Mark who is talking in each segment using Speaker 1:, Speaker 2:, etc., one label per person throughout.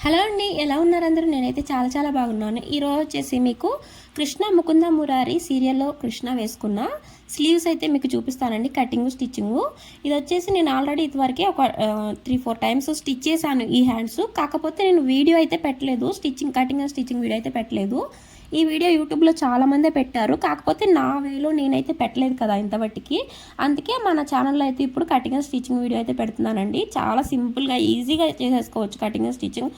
Speaker 1: Hello అండి, ఎలా ఉన్నారు అందరూ? నేనైతే చాలా చాలా బాగున్నాను. ఈరోజు వచ్చేసి మీకు కృష్ణ ముకుంద మురారి సీరియల్లో కృష్ణ వేసుకున్న స్లీవ్స్ అయితే మీకు చూపిస్తానండి. కటింగ్ స్టిచ్చింగ్ ఇది వచ్చేసి నేను ఆల్రెడీ ఇదివరకే ఒక 3-4 టైమ్స్ స్టిచ్ చేశాను ఈ హ్యాండ్స్. కాకపోతే నేను వీడియో అయితే పెట్టలేదు, కటింగ్ అండ్ స్టిచ్చింగ్ వీడియో అయితే పెట్టలేదు. ఈ వీడియో యూట్యూబ్లో చాలామందే పెట్టారు, కాకపోతే నా వేలో నేనైతే పెట్టలేదు కదా ఇంతవట్టికి. అందుకే మన ఛానల్లో అయితే ఇప్పుడు కటింగ్ అండ్ స్టిచ్చింగ్ వీడియో అయితే పెడుతున్నానండి. చాలా సింపుల్గా ఈజీగా చేసేసుకోవచ్చు కటింగ్ అండ్ స్టిచ్చింగ్.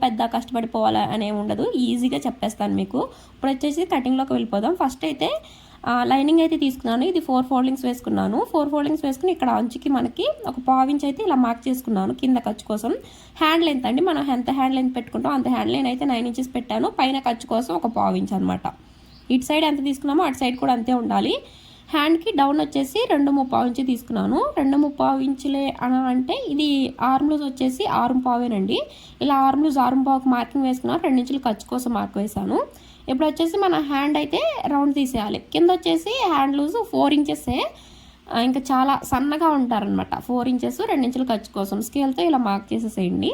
Speaker 1: పెద్ద కష్టపడిపోవాలి అనేమి ఉండదు, ఈజీగా చెప్పేస్తాను మీకు. ఇప్పుడు వచ్చేసి కటింగ్లోకి వెళ్ళిపోదాం. ఫస్ట్ అయితే లైనింగ్ అయితే తీసుకున్నాను. ఇది 4 ఫోల్డింగ్స్ వేసుకున్నాను. 4 ఫోల్డింగ్స్ వేసుకుని ఇక్కడ అంచుకి మనకి ఒక పావించి అయితే ఇలా మార్క్ చేసుకున్నాను కింద ఖర్చు కోసం. హ్యాండ్ లెంత్ అండి, మనం ఎంత హ్యాండ్ లెంత్ పెట్టుకుంటాం అంత హ్యాండ్ లెంత్ అయితే 9 ఇంచెస్ పెట్టాను. పైన ఖర్చు కోసం ఒక పావించి అనమాట. ఇటు సైడ్ ఎంత తీసుకున్నామో అటు సైడ్ కూడా అంతే ఉండాలి. హ్యాండ్కి డౌన్ వచ్చేసి 2.25 ఇంచు తీసుకున్నాను. 2.25 ఇంచులే అంటే ఇది ఆర్మ్ లూజ్ వచ్చేసి 6.25 ఇలా ఆర్మ్ లూజ్ 6.25కి మార్కింగ్ వేసుకున్నాను. 2 ఇంచులు ఖర్చు కోసం మార్క్ వేసాను. ఇప్పుడు వచ్చేసి మన హ్యాండ్ అయితే రౌండ్ తీసేయాలి. కింద వచ్చేసి హ్యాండ్ లూజ్ 4 ఇంచెసే, ఇంకా చాలా సన్నగా ఉంటారనమాట. 4 ఇంచెస్ 2 ఇంచులు ఖర్చు కోసం స్కేల్తో ఇలా మార్క్ చేసేసేయండి.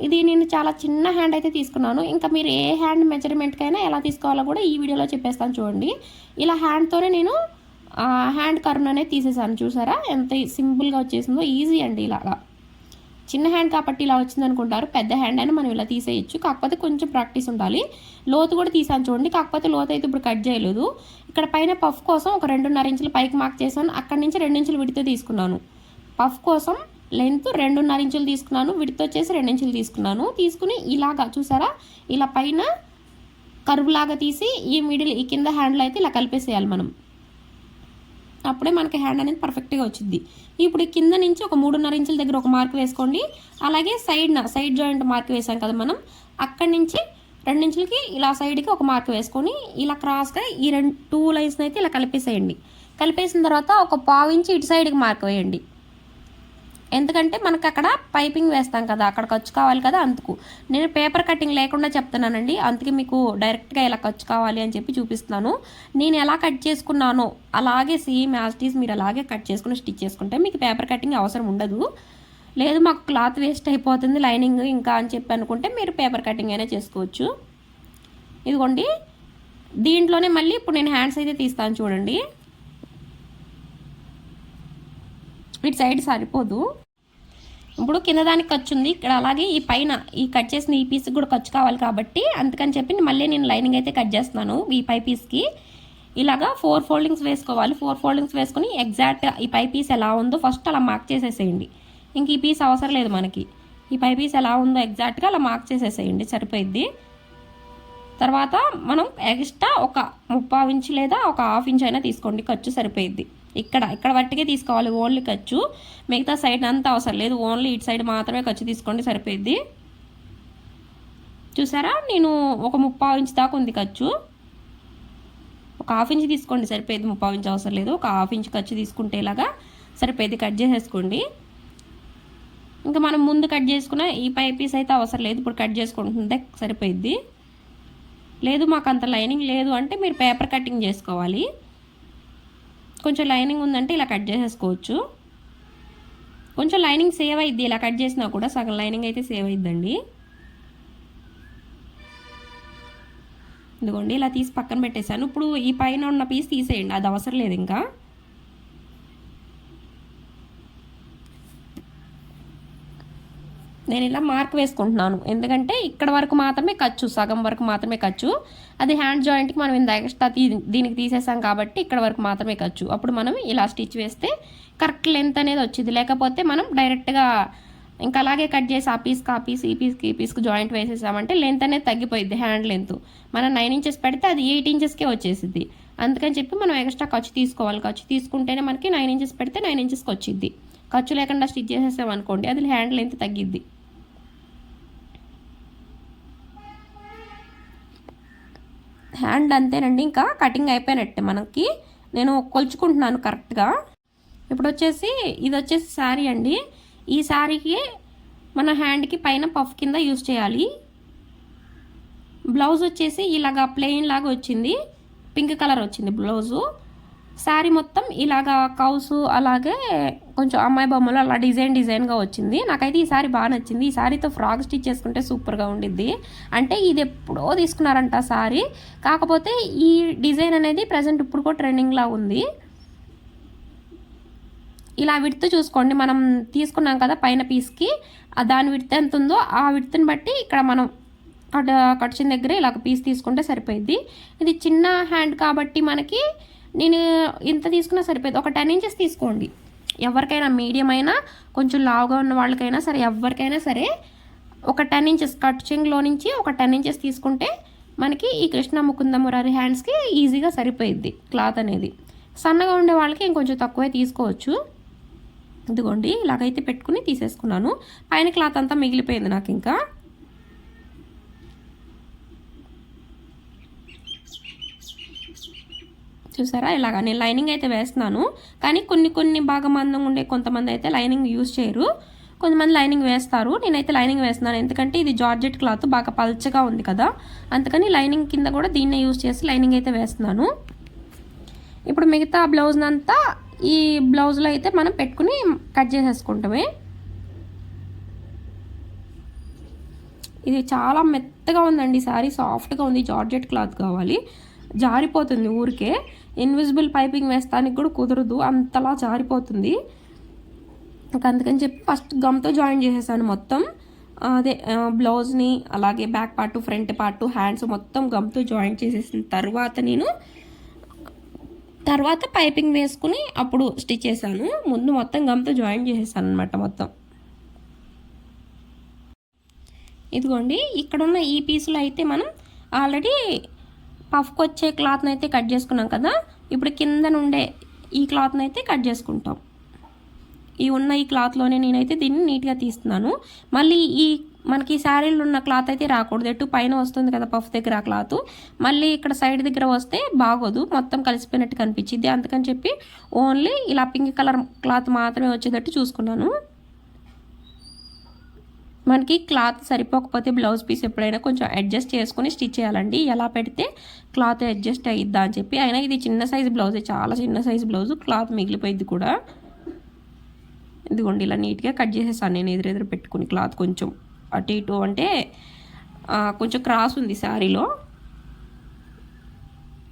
Speaker 1: ఇది నేను చాలా చిన్న హ్యాండ్ అయితే తీసుకున్నాను. ఇంకా మీరు ఏ హ్యాండ్ మెజర్మెంట్కైనా ఎలా తీసుకోవాలో కూడా ఈ వీడియోలో చెప్పేస్తాను చూడండి. ఇలా హ్యాండ్తోనే నేను హ్యాండ్ కర్వ్ అనేది తీసేసాను. చూసారా ఎంత సింపుల్గా వచ్చేసిందో? ఈజీ అండి. ఇలాగా చిన్న హ్యాండ్ కాబట్టి ఇలా వచ్చింది అనుకుంటారు, పెద్ద హ్యాండ్ అయినా మనం ఇలా తీసేయచ్చు. కాకపోతే కొంచెం ప్రాక్టీస్ ఉండాలి. లోతు కూడా తీసాను చూడండి, కాకపోతే లోతు అయితే ఇప్పుడు కట్ చేయలేదు. ఇక్కడ పైన పఫ్ కోసం ఒక 2.5 ఇంచులు పైకి మార్క్ చేశాను. అక్కడి నుంచి 2 ఇంచులు విడితో తీసుకున్నాను. పఫ్ కోసం లెంత్ 2.5 ఇంచులు తీసుకున్నాను, విడితో వచ్చేసి 2 ఇంచులు తీసుకున్నాను. తీసుకుని ఇలాగా చూసారా, ఇలా పైన కర్వ్ లాగా తీసి ఈ మిడిల్ ఈ కింద హ్యాండ్లో అయితే ఇలా కలిపేసేయాలి మనం. అప్పుడే మనకి హ్యాండ్ అనేది పర్ఫెక్ట్గా వచ్చింది. ఇప్పుడు కింద నుంచి ఒక 3.5 ఇంచుల దగ్గర ఒక మార్క్ వేసుకోండి. అలాగే సైడ్ జాయింట్ మార్క్ వేసాం కదా మనం, అక్కడి నుంచి 2 ఇంచులకి ఇలా సైడ్కి ఒక మార్క్ వేసుకొని ఇలా క్రాస్గా ఈ 2 లైన్స్ని అయితే ఇలా కలిపేసేయండి. కలిపేసిన తర్వాత ఒక 1/4 ఇంచు ఇటు సైడ్కి మార్క్ వేయండి. ఎందుకంటే మనకు అక్కడ పైపింగ్ వేస్తాం కదా, అక్కడ ఖర్చు కావాలి కదా. అందుకు నేను పేపర్ కటింగ్ లేకుండా చెప్తున్నానండి. అందుకే మీకు డైరెక్ట్గా ఎలా ఖర్చు కావాలి అని చెప్పి చూపిస్తున్నాను. నేను ఎలా కట్ చేసుకున్నానో అలాగే సేమ్ యాజ్ ఇట్ ఈజ్ మీరు అలాగే కట్ చేసుకుని స్టిచ్ చేసుకుంటే మీకు పేపర్ కటింగ్ అవసరం ఉండదు. లేదు మాకు క్లాత్ వేస్ట్ అయిపోతుంది లైనింగ్ ఇంకా అని చెప్పి అనుకుంటే మీరు పేపర్ కటింగ్ అయినా చేసుకోవచ్చు. ఇదిగోండి, దీంట్లోనే మళ్ళీ ఇప్పుడు నేను హ్యాండ్స్ అయితే తీస్తాను చూడండి. ఇటు సైడ్ సరిపోదు, ఇప్పుడు కింద దానికి ఖర్చు ఉంది ఇక్కడ. అలాగే ఈ పైన ఈ కట్ చేసిన ఈ పీస్కి కూడా ఖర్చు కావాలి కాబట్టి అందుకని చెప్పి మళ్ళీ నేను లైనింగ్ అయితే కట్ చేస్తున్నాను. ఈ పై పీస్కి ఇలాగా 4 ఫోల్డింగ్స్ వేసుకోవాలి. 4 ఫోల్డింగ్స్ వేసుకుని ఎగ్జాక్ట్గా ఈ పై పీస్ ఎలా ఉందో ఫస్ట్ అలా మార్క్ చేసేసేయండి. ఇంక ఈ పీస్ అవసరం లేదు మనకి. ఈ పై పీస్ ఎలా ఉందో ఎగ్జాక్ట్గా అలా మార్క్ చేసేసేయండి, సరిపోయిద్ది. తర్వాత మనం ఎక్స్ట్రా ఒక 3/4 ఇంచు లేదా ఒక 1/2 ఇంచు అయినా తీసుకోండి, ఖర్చు సరిపోయిద్ది. ఇక్కడ వట్టికే తీసుకోవాలి ఓన్లీ ఖర్చు, మిగతా సైడ్ అంతా అవసరం లేదు. ఓన్లీ ఇటు సైడ్ మాత్రమే ఖర్చు తీసుకోండి, సరిపోయిద్ది. చూసారా, నేను ఒక 3/4 ఇంచు దాకా ఉంది ఖర్చు. ఒక 1/2 ఇంచు తీసుకోండి సరిపోయింది, 3/4 ఇంచు అవసరం లేదు. ఒక 1/2 ఇంచు ఖర్చు తీసుకుంటే ఇలాగా సరిపోయింది, కట్ చేసేసుకోండి. ఇంకా మనం ముందు కట్ చేసుకున్న ఈ పై పీస్ అయితే అవసరం లేదు, ఇప్పుడు కట్ చేసుకుంటుంటే సరిపోయిద్ది. లేదు మాకు అంత లైనింగ్ లేదు అంటే మీరు పేపర్ కటింగ్ చేసుకోవాలి. కొంచెం లైనింగ్ ఉందంటే ఇలా కట్ చేసేసుకోవచ్చు. కొంచెం లైనింగ్ సేవ్ అయ్యిద్ది, ఇలా కట్ చేసినా కూడా సగం లైనింగ్ అయితే సేవ్ అయ్యిద్దండి. ఇదిగోండి, ఇలా తీసి పక్కన పెట్టేశాను. ఇప్పుడు ఈ పైన ఉన్న పీస్ తీసేయండి, అది అవసరం లేదు. ఇంకా నేను ఇలా మార్క్ వేసుకుంటున్నాను, ఎందుకంటే ఇక్కడ వరకు మాత్రమే ఖర్చు, సగం వరకు మాత్రమే ఖర్చు. అది హ్యాండ్ జాయింట్కి మనం ఇంత ఎక్స్ట్రా దీనికి తీసేసాం కాబట్టి ఇక్కడ వరకు మాత్రమే ఖర్చు. అప్పుడు మనం ఇలా స్టిచ్ వేస్తే కరెక్ట్ లెంత్ అనేది వచ్చింది. లేకపోతే మనం డైరెక్ట్గా ఇంకా అలాగే కట్ చేసి ఆ పీస్ ఈ పీస్కి జాయింట్ వేసేసామంటే లెంత్ అనేది తగ్గిపోయింది. హ్యాండ్ లెంత్ మనం 9 ఇంచెస్ పెడితే అది 8 ఇంచెస్కే వచ్చేసింది. అందుకని చెప్పి మనం ఎక్స్ట్రా ఖర్చు తీసుకోవాలి. ఖర్చు తీసుకుంటేనే మనకి 9 ఇంచెస్ పెడితే 9 ఇంచెస్కి వచ్చింది. ఖర్చు లేకుండా స్టిచ్ చేసేసాం అనుకోండి, అది హ్యాండ్ లెంత్ తగ్గిద్ది. హ్యాండ్ అంతేనండి, ఇంకా కటింగ్ అయిపోయినట్టే మనకి. నేను కొలుచుకుంటున్నాను కరెక్ట్గా. ఇప్పుడు వచ్చేసి ఇది వచ్చేసి శారీ అండి. ఈ శారీకి మన హ్యాండ్కి పైన పఫ్ కింద యూజ్ చేయాలి. బ్లౌజ్ వచ్చేసి ఇలాగా ప్లెయిన్ లాగా వచ్చింది, పింక్ కలర్ వచ్చింది బ్లౌజు. శారీ మొత్తం ఇలాగా కౌసు అలాగే కొంచెం అమ్మాయి బొమ్మలు అలా డిజైన్గా వచ్చింది. నాకైతే ఈ శారీ బాగా నచ్చింది. ఈ శారీతో ఫ్రాక్ స్టిచ్ చేసుకుంటే సూపర్గా ఉండిద్ది. అంటే ఇది ఎప్పుడో తీసుకున్నారంట శారీ, కాకపోతే ఈ డిజైన్ అనేది ప్రజెంట్ ఇప్పుడు కూడా ట్రెండింగ్లా ఉంది. ఇలా విడ్త్ చూసుకోండి, మనం తీసుకున్నాం కదా పైన పీస్కి, దాని విడ్త్ ఎంత ఉందో ఆ విడ్త్ని బట్టి ఇక్కడ మనం కట్చిన దగ్గర ఇలా పీస్ తీసుకుంటే సరిపోయిద్ది. ఇది చిన్న హ్యాండ్ కాబట్టి మనకి నేను ఇంత తీసుకున్నా సరిపోయింది. ఒక 10 ఇంచెస్ తీసుకోండి. ఎవరికైనా మీడియం అయినా కొంచెం లావుగా ఉన్న వాళ్ళకైనా సరే, ఎవరికైనా సరే ఒక 10 ఇంచెస్ కట్చింగ్లో నుంచి ఒక 10 ఇంచెస్ తీసుకుంటే మనకి ఈ కృష్ణ ముకుంద మురారి హ్యాండ్స్కి ఈజీగా సరిపోయిద్ది క్లాత్ అనేది. సన్నగా ఉండే వాళ్ళకి ఇంకొంచెం తక్కువే తీసుకోవచ్చు. ఇదిగోండి ఇలాగైతే పెట్టుకుని తీసేసుకున్నాను. పైన క్లాత్ అంతా మిగిలిపోయింది నాకు. ఇంకా చూసారా ఇలాగా నేను లైనింగ్ అయితే వేస్తున్నాను, కానీ కొన్ని బాగా మందంగా ఉండే కొంతమంది అయితే లైనింగ్ యూజ్ చేయరు, కొంతమంది లైనింగ్ వేస్తారు. నేనైతే లైనింగ్ వేస్తున్నాను, ఎందుకంటే ఇది జార్జెట్ క్లాత్ బాగా పల్చగా ఉంది కదా, అందుకని లైనింగ్ కింద కూడా దీన్నే యూజ్ చేసి లైనింగ్ అయితే వేస్తున్నాను. ఇప్పుడు మిగతా బ్లౌజ్నంతా ఈ బ్లౌజ్లో అయితే మనం పెట్టుకుని కట్ చేసేసుకుంటామే. ఇది చాలా మెత్తగా ఉందండి శారీ, సాఫ్ట్గా ఉంది, జార్జెట్ క్లాత్ కావాలి. జారిపోతుంది ఊరికే, ఇన్విజిబుల్ పైపింగ్ వేస్తానికి కూడా కుదరదు, అంతలా జారిపోతుంది. అందుకని చెప్పి ఫస్ట్ గమ్తో జాయిన్ చేసేసాను మొత్తం. అదే బ్లౌజ్ని అలాగే back part, front part, hands మొత్తం గమ్తో జాయిన్ చేసేసిన తర్వాత పైపింగ్ వేసుకుని అప్పుడు స్టిచ్ చేశాను. ముందు మొత్తం గమ్తో జాయిన్ చేసేసాను అనమాట మొత్తం. ఇదిగోండి ఇక్కడున్న ఈ పీసులో అయితే మనం ఆల్రెడీ పఫ్కి వచ్చే క్లాత్ని అయితే కట్ చేసుకున్నాం కదా, ఇప్పుడు కింద నుండే ఈ క్లాత్ని అయితే కట్ చేసుకుంటాం. ఈ క్లాత్లోనే నేనైతే దీన్ని నీట్గా తీస్తున్నాను. మళ్ళీ మనకి శారీలో ఉన్న క్లాత్ అయితే రాకూడదు, ఎటు పైన వస్తుంది కదా పఫ్ దగ్గర ఆ క్లాత్, మళ్ళీ ఇక్కడ సైడ్ దగ్గర వస్తే బాగోదు, మొత్తం కలిసిపోయినట్టు కనిపించింది. అందుకని చెప్పి ఓన్లీ ఇలా పింక్ కలర్ క్లాత్ మాత్రమే వచ్చేటట్టు చూసుకున్నాను. మనకి క్లాత్ సరిపోకపోతే బ్లౌజ్ పీస్ ఎప్పుడైనా కొంచెం అడ్జస్ట్ చేసుకుని స్టిచ్ చేయాలండి. ఎలా పెడితే క్లాత్ అడ్జస్ట్ అయ్యిద్దా అని చెప్పి. అయినా ఇది చిన్న సైజు బ్లౌజే, చాలా చిన్న సైజు బ్లౌజు, క్లాత్ మిగిలిపోయింది కూడా. ఇదిగోండి ఇలా నీట్గా కట్ చేసేసాను నేను ఎదురెదురు పెట్టుకుని. క్లాత్ కొంచెం అటు ఇటు అంటే కొంచెం క్రాస్ ఉంది శారీలో.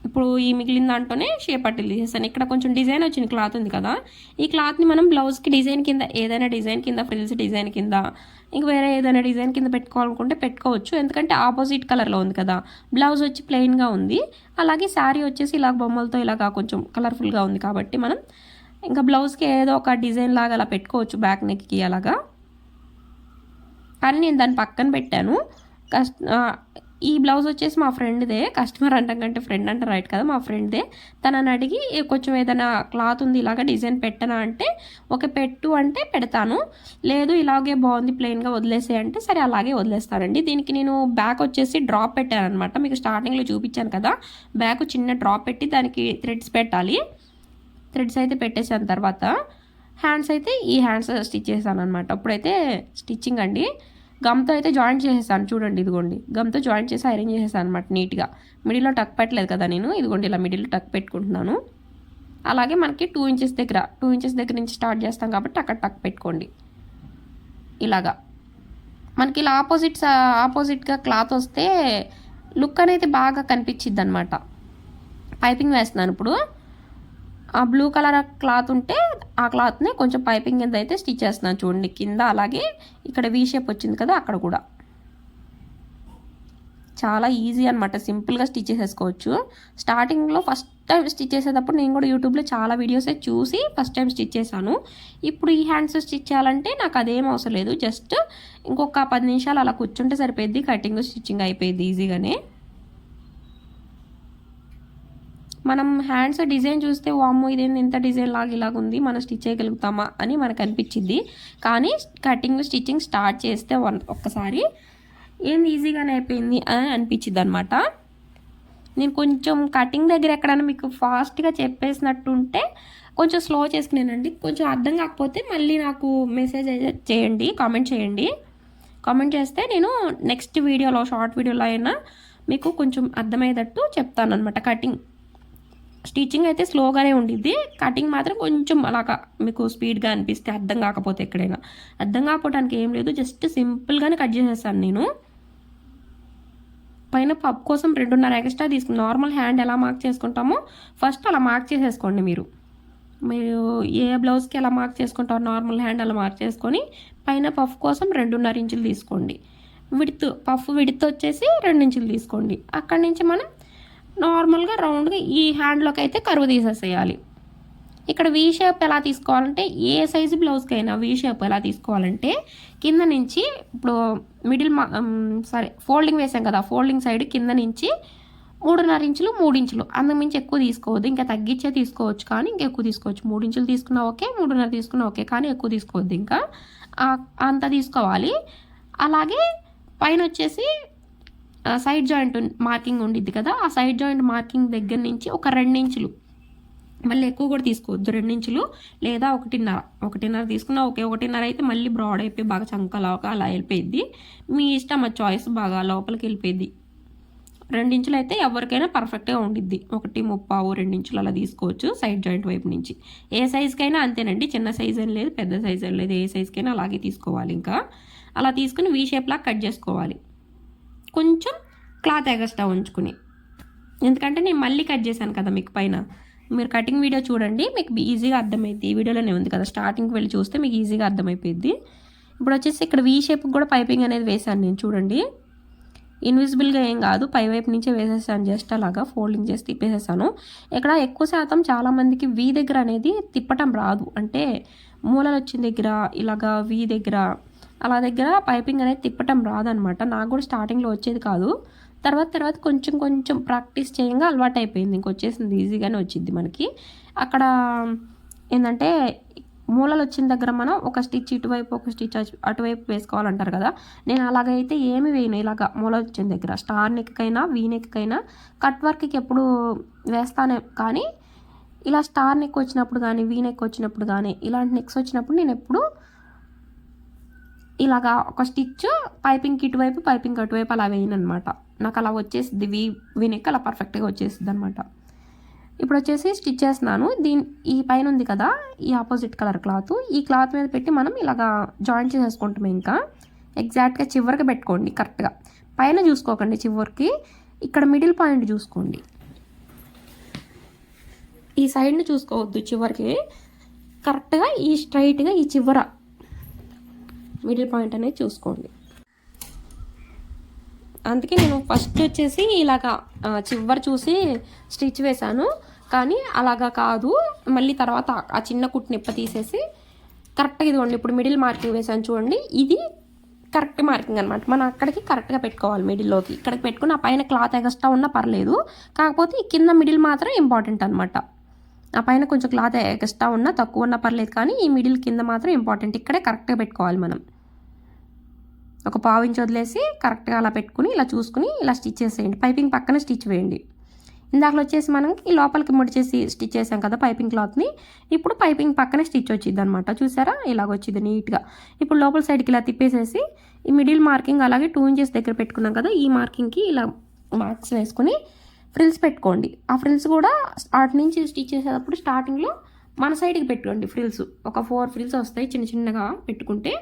Speaker 1: ఇప్పుడు ఈ మిగిలిన దాంట్లోనే షేప్ పట్టీలు తీసేసాను. ఇక్కడ కొంచెం డిజైన్ వచ్చిన క్లాత్ ఉంది కదా, ఈ క్లాత్ని మనం బ్లౌజ్కి డిజైన్ కింద, ఏదైనా డిజైన్ కింద, ఫ్రిల్స్ డిజైన్ కింద, ఇంక వేరే ఏదైనా డిజైన్ కింద పెట్టుకోవాలనుకుంటే పెట్టుకోవచ్చు. ఎందుకంటే ఆపోజిట్ కలర్లో ఉంది కదా, బ్లౌజ్ వచ్చి ప్లెయిన్గా ఉంది, అలాగే శారీ వచ్చేసి ఇలా బొమ్మలతో ఇలాగా కొంచెం కలర్ఫుల్గా ఉంది కాబట్టి మనం ఇంకా బ్లౌజ్కి ఏదో ఒక డిజైన్ లాగా అలా పెట్టుకోవచ్చు, బ్యాక్ నెక్కి అలాగా. కానీ నేను దాన్ని పక్కన పెట్టాను. ఈ బ్లౌజ్ వచ్చేసి మా ఫ్రెండ్దే, కస్టమర్ అంటాం కంటే ఫ్రెండ్ అంటే రైట్ కదా, మా ఫ్రెండ్దే. తనని అడిగి కొంచెం ఏదైనా క్లాత్ ఉంది ఇలాగ డిజైన్ పెట్టనా అంటే, ఒక పెట్టు అంటే పెడతాను, లేదు ఇలాగే బాగుంది ప్లెయిన్గా వదిలేసే అంటే సరే అలాగే వదిలేస్తానండి. దీనికి నేను బ్యాక్ వచ్చేసి డ్రాప్ పెట్టాను అనమాట, మీకు స్టార్టింగ్లో చూపించాను కదా, బ్యాక్ చిన్న డ్రాప్ పెట్టి దానికి థ్రెడ్స్ పెట్టాలి. థ్రెడ్స్ అయితే పెట్టేసాను. తర్వాత హ్యాండ్స్ అయితే ఈ హ్యాండ్స్ స్టిచ్ చేశాను అనమాట. అప్పుడైతే స్టిచ్చింగ్ అండి, గమ్తో అయితే జాయింట్ చేసేసాను. చూడండి ఇదిగోండి, గమ్తో జాయింట్ చేసి ఐరన్ చేసేసాను అనమాట నీట్గా. మిడిల్లో టక్ పెట్టలేదు కదా నేను, ఇదిగోండి ఇలా మిడిల్లో టక్ పెట్టుకుంటున్నాను. అలాగే మనకి 2 ఇంచెస్ దగ్గర నుంచి స్టార్ట్ చేస్తాం కాబట్టి అక్కడ టక్ పెట్టుకోండి. ఇలాగా మనకి ఇలా ఆపోజిట్గా క్లాత్ వస్తే లుక్ అనేది బాగా కనిపించిద్ది అనమాట. పైపింగ్ వేస్తున్నాను ఇప్పుడు. ఆ బ్లూ కలర్ క్లాత్ ఉంటే ఆ క్లాత్ని కొంచెం పైపింగ్ కింద అయితే స్టిచ్ చేస్తున్నాను. చూడండి కింద, అలాగే ఇక్కడ వీ షేప్ వచ్చింది కదా అక్కడ కూడా. చాలా ఈజీ అనమాట, సింపుల్గా స్టిచ్ చేసేసుకోవచ్చు. స్టార్టింగ్లో ఫస్ట్ టైం స్టిచ్ చేసేటప్పుడు నేను కూడా యూట్యూబ్లో చాలా వీడియోసే చూసి ఫస్ట్ టైం స్టిచ్ చేశాను. ఇప్పుడు ఈ హ్యాండ్స్ స్టిచ్ చేయాలంటే నాకు అదేం అవసరం లేదు, జస్ట్ ఇంకొక 10 నిమిషాలు అలా కూర్చుంటే సరిపోద్ది, కటింగ్ స్టిచ్చింగ్ అయిపోయింది ఈజీగానే. మనం హ్యాండ్స్ డిజైన్ చూస్తే వామ్మో ఇదేంది ఇంత డిజైన్ లాగా ఇలాగ ఉంది, మనం స్టిచ్ చేయగలుగుతామా అని మనకు అనిపించింది. కానీ కటింగ్ స్టిచ్చింగ్ స్టార్ట్ చేస్తే ఒక్కసారి ఏంది ఈజీగానే అయిపోయింది అని అనిపించింది అనమాట. నేను కొంచెం కటింగ్ దగ్గర ఎక్కడైనా మీకు ఫాస్ట్గా చెప్పేసినట్టుంటే కొంచెం స్లో చేసుకునేనండి. కొంచెం అర్థం కాకపోతే మళ్ళీ నాకు మెసేజ్ చేయండి, కామెంట్ చేయండి. కామెంట్ చేస్తే నేను నెక్స్ట్ వీడియోలో, షార్ట్ వీడియోలో అయినా మీకు కొంచెం అర్థమయ్యేటట్టు చెప్తాను అనమాట. కటింగ్ స్టిచ్చింగ్ అయితే స్లోగానే ఉండిద్ది, కటింగ్ మాత్రం కొంచెం అలాగా మీకు స్పీడ్గా అనిపిస్తే, అర్థం కాకపోతే ఎక్కడైనా. అర్థం కాకపోవడానికి ఏం లేదు, జస్ట్ సింపుల్గానే కట్ చేసేస్తాను నేను. పైన పప్పు కోసం 2.5 ఎక్స్ట్రా తీసుకుని నార్మల్ హ్యాండ్ ఎలా మార్క్ చేసుకుంటామో ఫస్ట్ అలా మార్క్ చేసేసుకోండి. మీరు ఏ బ్లౌజ్కి ఎలా మార్క్ చేసుకుంటారో నార్మల్ హ్యాండ్ అలా మార్క్ చేసుకొని పైన పఫ్ కోసం 2.5 ఇంచులు తీసుకోండి. పఫ్ విడ్త్ వచ్చేసి 2 ఇంచులు తీసుకోండి. అక్కడి నుంచి మనం నార్మల్గా రౌండ్గా ఈ హ్యాండ్లోకి అయితే కరువు తీసేసేయాలి. ఇక్కడ వీ షేప్ ఎలా తీసుకోవాలంటే, ఏ సైజు బ్లౌజ్కైనా వీ షేప్ ఎలా తీసుకోవాలంటే, కింద నుంచి ఇప్పుడు ఫోల్డింగ్ వేసాం కదా, ఫోల్డింగ్ సైడ్ కింద నుంచి 3.5 ఇంచులు 3 ఇంచులు అంతకుమించి ఎక్కువ తీసుకోవద్దు. ఇంకా తగ్గించే తీసుకోవచ్చు, కానీ ఇంకా ఎక్కువ తీసుకోవచ్చు. 3 ఇంచులు తీసుకున్నా ఓకే, 3.5 తీసుకున్నా ఓకే, కానీ ఎక్కువ తీసుకోవద్దు. ఇంకా అంత తీసుకోవాలి. అలాగే పైన వచ్చేసి సైడ్ జాయింట్ మార్కింగ్ ఉండిద్ది కదా, ఆ సైడ్ జాయింట్ మార్కింగ్ దగ్గర నుంచి ఒక 2 ఇంచులు, మళ్ళీ ఎక్కువ కూడా తీసుకోవద్దు, 2 ఇంచులు లేదా 1.5 తీసుకున్నా ఓకే. 1.5 అయితే మళ్ళీ బ్రాడ్ అయిపోయి బాగా చంకలాగా అలా వెళ్ళిపోయింది. మీ ఇష్టం, ఆ చాయిస్ బాగా లోపలికి వెళ్ళిపోయింది. 2 ఇంచులు అయితే ఎవరికైనా పర్ఫెక్ట్గా ఉండిద్ది. 1.35 2 ఇంచులు అలా తీసుకోవచ్చు సైడ్ జాయింట్ వైపు నుంచి. ఏ సైజుకైనా అంతేనండి, చిన్న సైజ్ అని లేదు, పెద్ద సైజ్ అని లేదు, ఏ సైజుకైనా అలాగే తీసుకోవాలి. ఇంకా అలా తీసుకుని వీ షేప్లా కట్ చేసుకోవాలి. కొంచెం క్లాత్ ఎగస్ట్రా ఉంచుకుని, ఎందుకంటే నేను మళ్ళీ కట్ చేశాను కదా మీకు పైన. మీరు కటింగ్ వీడియో చూడండి, మీకు ఈజీగా అర్థమైద్ది. ఈ వీడియోలోనే ఉంది కదా, స్టార్టింగ్కి వెళ్ళి చూస్తే మీకు ఈజీగా అర్థమైపోయింది. ఇప్పుడు వచ్చేసి ఇక్కడ వీ షేప్కి కూడా పైపింగ్ అనేది వేసాను నేను, చూడండి. ఇన్విజిబుల్గా ఏం కాదు, పై వైపు నుంచే వేసేసాను, జస్ట్ అలాగా ఫోల్డింగ్ చేసి తిప్పేసేసాను. ఇక్కడ ఎక్కువ శాతం చాలామందికి వీ దగ్గర అనేది తిప్పటం రాదు, అంటే మూలలు వచ్చిన దగ్గర ఇలాగా వీ దగ్గర అలా దగ్గర పైపింగ్ అనేది తిప్పటం రాదనమాట. నాకు కూడా స్టార్టింగ్లో వచ్చేది కాదు, తర్వాత కొంచెం కొంచెం ప్రాక్టీస్ చేయంగా అలవాటు అయిపోయింది, ఇంకొచ్చేసింది, ఈజీగానే వచ్చింది మనకి. అక్కడ ఏంటంటే మూలలు వచ్చిన దగ్గర మనం ఒక స్టిచ్ ఇటువైపు ఒక స్టిచ్ అటువైపు వేసుకోవాలంటారు కదా, నేను అలాగైతే ఏమి వేయను. ఇలాగా మూల వచ్చిన దగ్గర స్టార్ నెక్కైనా వీ నెక్కైనా కట్ వర్క్కి ఎప్పుడు వేస్తానే, కానీ ఇలా స్టార్ నెక్ వచ్చినప్పుడు కానీ వీ నెక్ వచ్చినప్పుడు కానీ ఇలాంటి నెక్స్ వచ్చినప్పుడు నేను ఎప్పుడు ఇలాగా ఒక స్టిచ్ పైపింగ్కి ఇటువైపు పైపింగ్ అటువైపు అలా వేయను అనమాట. నాకు అలా వచ్చేసింది, వీ నెక్ అలా పర్ఫెక్ట్గా వచ్చేసింది అనమాట. ఇప్పుడు వచ్చేసి స్టిచ్ చేస్తున్నాను. ఈ పైన ఉంది కదా ఈ ఆపోజిట్ కలర్ క్లాత్, ఈ క్లాత్ మీద పెట్టి మనం ఇలాగా జాయింట్ చేసేసుకుంటాము. ఇంకా ఎగ్జాక్ట్గా చివరికి పెట్టుకోండి, కరెక్ట్గా పైన చూసుకోకండి, చివరికి ఇక్కడ మిడిల్ పాయింట్ చూసుకోండి. ఈ సైడ్ని చూసుకోవద్దు, చివరికి కరెక్ట్గా ఈ స్ట్రైట్గా ఈ చివర మిడిల్ పాయింట్ అనేది చూసుకోండి. అందుకే నేను ఫస్ట్ వచ్చేసి ఇలాగా చివరి చూసి స్టిచ్ వేశాను, కానీ అలాగా కాదు, మళ్ళీ తర్వాత ఆ చిన్న కుట్టు నిప్ప తీసేసి కరెక్ట్గా ఇదిగోండి ఇప్పుడు మిడిల్ మార్కింగ్ వేసాను చూడండి, ఇది కరెక్ట్ మార్కింగ్ అనమాట. మనం అక్కడికి కరెక్ట్గా పెట్టుకోవాలి, మిడిల్లోకి ఇక్కడికి పెట్టుకుని ఆ పైన క్లాత్ ఎగస్ట్రా ఉన్నా పర్లేదు, కాకపోతే ఈ కింద మిడిల్ మాత్రం ఇంపార్టెంట్ అనమాట. ఆ పైన కొంచెం క్లాత్ ఎగస్ట్రా ఉన్నా తక్కువ ఉన్నా పర్లేదు, కానీ ఈ మిడిల్ కింద మాత్రం ఇంపార్టెంట్, ఇక్కడే కరెక్ట్గా పెట్టుకోవాలి మనం. ఒక 1/2 ఇంచ్ వదిలేసి కరెక్ట్గా అలా పెట్టుకుని ఇలా చూసుకుని ఇలా స్టిచ్ చేసేయండి. పైపింగ్ పక్కన స్టిచ్ వేయండి. ఇందాకలో వచ్చేసి మనం ఈ లోపలికి ముడిచేసి స్టిచ్ చేసాం కదా పైపింగ్ క్లాత్ని, ఇప్పుడు పైపింగ్ పక్కనే స్టిచ్ వచ్చింది అనమాట. చూసారా, ఇలాగ వచ్చింది నీట్గా. ఇప్పుడు లోపల సైడ్కి ఇలా తిప్పేసేసి ఈ మిడిల్ మార్కింగ్ అలాగే 2 ఇంచెస్ దగ్గర పెట్టుకున్నాం కదా, ఈ మార్కింగ్కి ఇలా మార్క్స్ వేసుకుని ఫ్రిల్స్ పెట్టుకోండి. ఆ ఫ్రిల్స్ కూడా అటు నుంచి స్టిచ్ చేసేటప్పుడు స్టార్టింగ్లో మన సైడ్కి పెట్టుకోండి. ఫ్రిల్స్ ఒక 4 ఫ్రిల్స్ వస్తాయి, చిన్న చిన్నగా పెట్టుకుంటే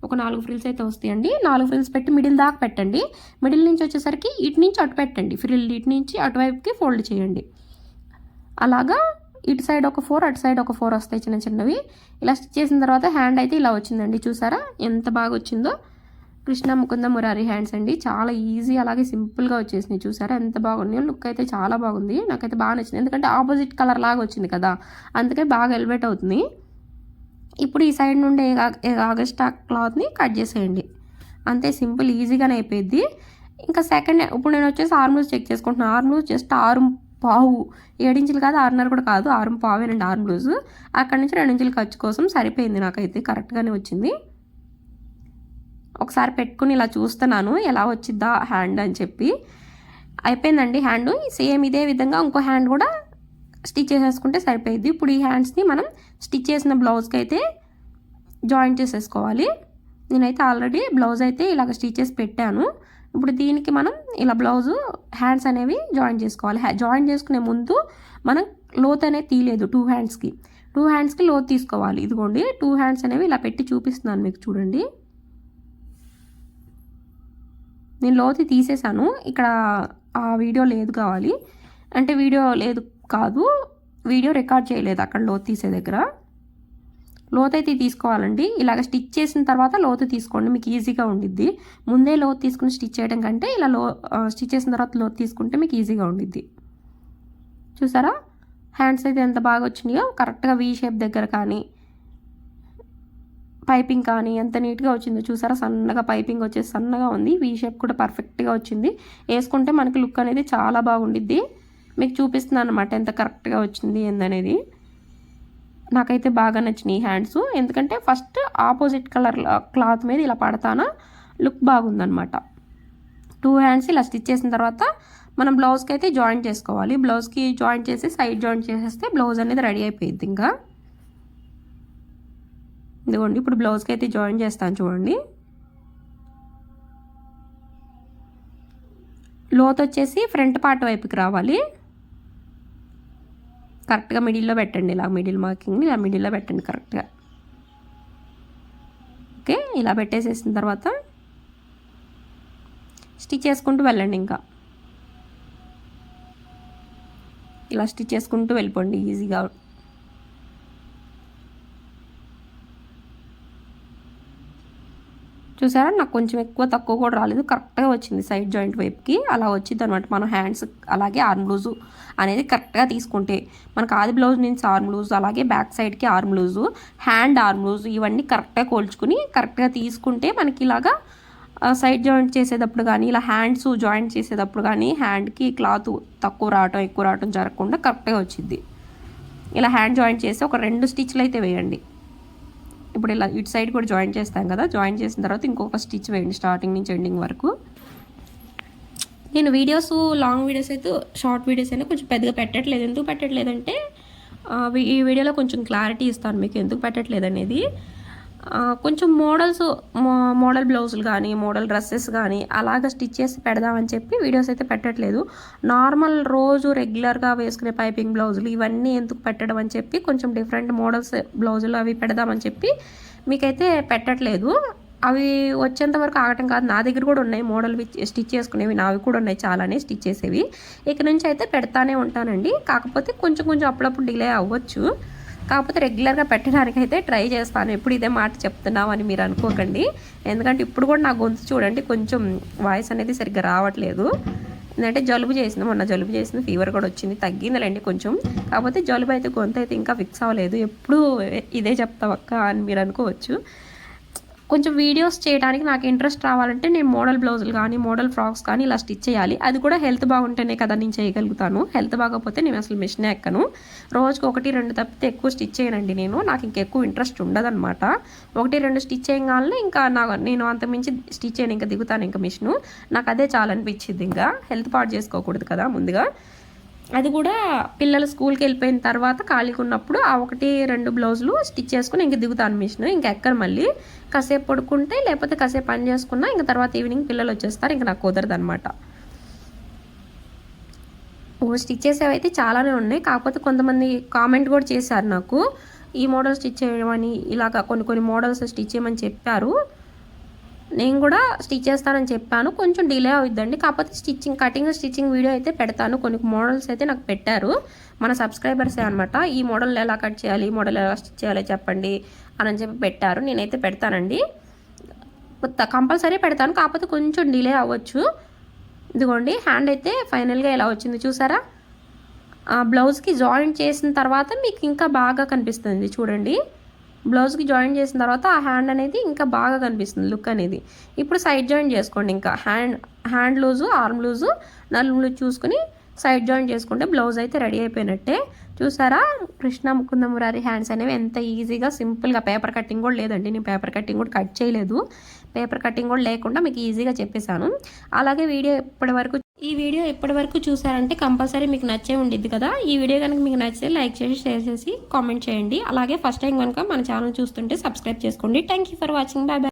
Speaker 1: ఒక 4 ఫ్రిల్స్ అయితే వస్తాయండి. 4 ఫ్రిల్స్ పెట్టి మిడిల్ దాకా పెట్టండి. మిడిల్ నుంచి వచ్చేసరికి ఇటు నుంచి అటు పెట్టండి, ఫ్రిల్ ఇటు నుంచి అటువైపుకి ఫోల్డ్ చేయండి. అలాగా ఇటు సైడ్ ఒక 4 అటు సైడ్ ఒక 4 వస్తాయి చిన్న చిన్నవి. ఇలా స్టిచ్ చేసిన తర్వాత హ్యాండ్ అయితే ఇలా వచ్చిందండి, చూసారా ఎంత బాగా వచ్చిందో. కృష్ణ ముకుంద మురారి హ్యాండ్స్ అండి, చాలా ఈజీ అలాగే సింపుల్గా వచ్చేసినాయి. చూసారా ఎంత బాగున్నాయో, లుక్ అయితే చాలా బాగుంది, నాకైతే బాగా నచ్చింది. ఎందుకంటే ఆపోజిట్ కలర్ లాగా వచ్చింది కదా, అందుకే బాగా ఎలివేట్ అవుతుంది. ఇప్పుడు ఈ సైడ్ నుండి ఆగస్టా క్లాత్ని కట్ చేసేయండి, అంతే సింపుల్, ఈజీగానే అయిపోయింది. ఇంకా సెకండ్ ఇప్పుడు నేను వచ్చేసి ఆర్మ్ లూజ్ చెక్ చేసుకుంటున్నాను. ఆర్మ్ లూజ్ జస్ట్ 6.5 7 ఇంచులు కాదు, 6.5 కూడా కాదు, 6.5 ఆర్మ్ లూజ్. అక్కడి నుంచి 2 ఇంచులు ఖర్చు కోసం సరిపోయింది, నాకైతే కరెక్ట్గానే వచ్చింది. ఒకసారి పెట్టుకుని ఇలా చూస్తున్నాను ఎలా వచ్చిద్దా హ్యాండ్ అని చెప్పి. అయిపోయిందండి హ్యాండ్. సేమ్ ఇదే విధంగా ఇంకో హ్యాండ్ కూడా స్టిచ్ చేసేసుకుంటే సరిపోయింది. ఇప్పుడు ఈ హ్యాండ్స్ని మనం స్టిచ్ చేసిన బ్లౌజ్కి అయితే జాయింట్ చేసేసుకోవాలి. నేనైతే ఆల్రెడీ బ్లౌజ్ అయితే ఇలాగ స్టిచ్ చేసి పెట్టాను. ఇప్పుడు దీనికి మనం ఇలా బ్లౌజు హ్యాండ్స్ అనేవి జాయిన్ చేసుకోవాలి. జాయిన్ చేసుకునే ముందు మనం లోత్ అనేది తీయలేదు 2 హ్యాండ్స్కి లోతు తీసుకోవాలి. ఇదిగోండి 2 హ్యాండ్స్ అనేవి ఇలా పెట్టి చూపిస్తున్నాను మీకు చూడండి. నేను లోతు తీసేసాను. ఇక్కడ ఆ వీడియో లేదు కావాలి అంటే వీడియో లేదు కాదు, వీడియో రికార్డ్ చేయలేదు అక్కడ లోతు తీసే దగ్గర. లోతు అయితే తీసుకోవాలండి. ఇలాగ స్టిచ్ చేసిన తర్వాత లోతు తీసుకోండి, మీకు ఈజీగా ఉండిద్ది. ముందే లోతు తీసుకుని స్టిచ్ చేయడం కంటే ఇలా స్టిచ్ చేసిన తర్వాత లోతు తీసుకుంటే మీకు ఈజీగా ఉండిద్ది. చూసారా హ్యాండ్స్ అయితే ఎంత బాగా వచ్చినాయో, కరెక్ట్గా వీ షేప్ దగ్గర కానీ పైపింగ్ కానీ ఎంత నీట్గా వచ్చిందో చూసారా. సన్నగా పైపింగ్ వచ్చేసి సన్నగా ఉంది, వీ షేప్ కూడా పర్ఫెక్ట్గా వచ్చింది. వేసుకుంటే మనకి లుక్ అనేది చాలా బాగుండిద్ది. మీకు చూపిస్తున్నాను అనమాట ఎంత కరెక్ట్గా వచ్చింది ఏందనేది. నాకైతే బాగా నచ్చినాయి హ్యాండ్స్, ఎందుకంటే ఫస్ట్ ఆపోజిట్ కలర్ క్లాత్ మీద ఇలా పడతానా లుక్ బాగుందనమాట. 2 హ్యాండ్స్ ఇలా స్టిచ్ చేసిన తర్వాత మనం బ్లౌజ్కి అయితే జాయింట్ చేసుకోవాలి. బ్లౌజ్కి జాయింట్ చేసి సైడ్ జాయింట్ చేసేస్తే బ్లౌజ్ అనేది రెడీ అయిపోయింది. ఇంకా ఇదిగోండి ఇప్పుడు బ్లౌజ్కి అయితే జాయిన్ చేస్తాను చూడండి. లోత్ వచ్చేసి ఫ్రంట్ పార్ట్ వైపుకి రావాలి. కరెక్ట్గా మిడిల్లో పెట్టండి, ఇలా మిడిల్ మార్కింగ్ని ఇలా మిడిల్లో పెట్టండి కరెక్ట్గా. ఓకే, ఇలా పెట్టేసేసిన తర్వాత స్టిచ్ చేసుకుంటూ వెళ్ళండి. ఇంకా ఇలా స్టిచ్ చేసుకుంటూ వెళ్ళిపోండి ఈజీగా. చూసారా నాకు కొంచెం ఎక్కువ తక్కువ కూడా రాలేదు, కరెక్ట్గా వచ్చింది సైడ్ జాయింట్ వైపుకి. అలా వచ్చింది అనమాట. మన హ్యాండ్స్ అలాగే ఆర్మ్ లూజు అనేది కరెక్ట్గా తీసుకుంటే మనకు ఆది బ్లౌజ్ నుంచి ఆర్మ్ లూజ్, అలాగే బ్యాక్ సైడ్కి arm loose, hand arm loose ఇవన్నీ కరెక్ట్గా కోల్చుకుని కరెక్ట్గా తీసుకుంటే మనకి ఇలాగా సైడ్ జాయింట్ చేసేటప్పుడు కానీ ఇలా హ్యాండ్స్ జాయింట్ చేసేటప్పుడు కానీ హ్యాండ్కి క్లాత్ తక్కువ రావటం ఎక్కువ రావటం జరగకుండా కరెక్ట్గా వచ్చింది. ఇలా హ్యాండ్ జాయింట్ చేసి ఒక 2 స్టిచ్లు అయితే వేయండి. ఇప్పుడు ఇలా ఇటు సైడ్ కూడా జాయింట్ చేస్తాం కదా, జాయింట్ చేసిన తర్వాత ఇంకొక స్టిచ్ వేయండి స్టార్టింగ్ నుంచి ఎండింగ్ వరకు. నేను వీడియోస్ లాంగ్ వీడియోస్ అయితే షార్ట్ వీడియోస్ అయినా కొంచెం పెద్దగా పెట్టట్లేదు. ఎందుకు పెట్టట్లేదంటే ఈ వీడియోలో కొంచెం క్లారిటీ ఇస్తాను మీకు ఎందుకు పెట్టట్లేదు అనేది. కొంచెం మోడల్ బ్లౌజులు కానీ మోడల్ డ్రెస్సెస్ కానీ అలాగ స్టిచ్ చేసి పెడదామని చెప్పి వీడియోస్ అయితే పెట్టట్లేదు. నార్మల్ రోజు రెగ్యులర్గా వేసుకునే పైపింగ్ బ్లౌజులు ఇవన్నీ ఎందుకు పెట్టడం అని చెప్పి కొంచెం డిఫరెంట్ మోడల్స్ బ్లౌజులు అవి పెడదామని చెప్పి మీకైతే పెట్టట్లేదు. అవి వచ్చేంత వరకు ఆగటం కాదు, నా దగ్గర కూడా ఉన్నాయి మోడల్ స్టిచ్ చేసుకునేవి, నావి కూడా ఉన్నాయి చాలానే స్టిచ్ చేసేవి. ఇక నుంచి అయితే పెడతానే ఉంటానండి. కాకపోతే కొంచెం అప్పుడప్పుడు డిలే అవ్వచ్చు, కాకపోతే రెగ్యులర్గా పెట్టడానికైతే ట్రై చేస్తాను. ఎప్పుడు ఇదే మాట చెప్తున్నామని మీరు అనుకోకండి, ఎందుకంటే ఇప్పుడు కూడా నా గొంతు చూడండి కొంచెం వాయిస్ అనేది సరిగ్గా రావట్లేదు. ఎందుకంటే మొన్న జలుబు చేసింది, ఫీవర్ కూడా వచ్చింది, తగ్గిందిలేండి కొంచెం. కాకపోతే జలుబు అయితే గొంతు అయితే ఇంకా ఫిక్స్ అవ్వలేదు. ఎప్పుడు ఇదే చెప్తావక్క అని మీరు అనుకోవచ్చు. కొంచెం వీడియోస్ చేయడానికి నాకు ఇంట్రెస్ట్ రావాలంటే నేను మోడల్ బ్లౌజులు కానీ మోడల్ ఫ్రాక్స్ కానీ ఇలా స్టిచ్ చేయాలి. అది కూడా హెల్త్ బాగుంటేనే కదా నేను చేయగలుగుతాను. హెల్త్ బాగోకపోతే నేను అసలు మిషనే ఎక్కను. రోజుకి 1-2 తప్పితే ఎక్కువ స్టిచ్ చేయనండి నేను. నాకు ఇంకెక్కువ ఇంట్రెస్ట్ ఉండదన్నమాట. 1-2 స్టిచ్ చేయగానే ఇంకా నేను అంతమించి స్టిచ్ చేయను, ఇంకా దిగుతాను ఇంకా మిషను. నాకు అదే చాలా అనిపించింది. ఇంకా హెల్త్ పాడు చేసుకోకూడదు కదా ముందుగా. అది కూడా పిల్లలు స్కూల్కి వెళ్ళిపోయిన తర్వాత ఖాళీగా ఉన్నప్పుడు ఆ 1-2 బ్లౌజులు స్టిచ్ చేసుకుని ఇంక దిగుతాను మిషన్. ఇంకా ఎక్కడ మళ్ళీ కాసేపు పడుకుంటే లేకపోతే కాసేపు పని చేసుకున్నా ఇంకా తర్వాత ఈవినింగ్ పిల్లలు వచ్చేస్తారు, ఇంకా నాకు కుదరదు అనమాట. స్టిచ్ చేసేవైతే చాలానే ఉన్నాయి. కాకపోతే కొంతమంది కామెంట్ కూడా చేశారు నాకు, ఈ మోడల్ స్టిచ్ చేయమని, ఇలాగా కొన్ని మోడల్స్ స్టిచ్ చేయమని చెప్పారు. నేను కూడా స్టిచ్ చేస్తానని చెప్పాను, కొంచెం డిలే అవుద్దండి. కాకపోతే స్టిచ్చింగ్ వీడియో అయితే పెడతాను. కొన్ని మోడల్స్ అయితే నాకు పెట్టారు మన సబ్స్క్రైబర్సే అనమాట. ఈ మోడల్ ఎలా కట్ చేయాలి, ఈ మోడల్ ఎలా స్టిచ్ చేయాలి చెప్పండి అని చెప్పి పెట్టారు. నేనైతే పెడతానండి, కంపల్సరీ పెడతాను. కాకపోతే కొంచెం డిలే అవ్వచ్చు. ఇదిగోండి హ్యాండ్ అయితే ఫైనల్గా ఎలా వచ్చింది చూసారా. బ్లౌజ్కి జాయింట్ చేసిన తర్వాత మీకు ఇంకా బాగా కనిపిస్తుంది చూడండి. బ్లౌజ్కి జాయిన్ చేసిన తర్వాత ఆ హ్యాండ్ అనేది ఇంకా బాగా కనిపిస్తుంది లుక్ అనేది. ఇప్పుడు సైడ్ జాయిన్ చేసుకోండి. ఇంకా హ్యాండ్ లూజు ఆర్మ్ లూజు నలుగు లూజ్ చూసుకుని సైడ్ జాయిన్ చేసుకుంటే బ్లౌజ్ అయితే రెడీ అయిపోయినట్టే. చూసారా కృష్ణ ముకుంద మురారి హ్యాండ్స్ అనేవి ఎంత ఈజీగా సింపుల్గా, పేపర్ కటింగ్ కూడా లేదండి, నేను పేపర్ కటింగ్ కూడా కట్ చేయలేదు. పేపర్ కటింగ్ కూడా లేకుండా మీకు ఈజీగా చెప్పేశాను. అలాగే ఈ వీడియో ఇప్పటి వరకు చూసారంటే కంపల్సరీ మీకు నచ్చే ఉండిద్ది కదా. ఈ వీడియో కనుక మీకు నచ్చితే లైక్ చేసి షేర్ చేసి కామెంట్ చేయండి. అలాగే ఫస్ట్ టైం కనుక మన ఛానల్ చూస్తుంటే సబ్స్క్రైబ్ చేసుకోండి. Thank you for watching. Bye bye.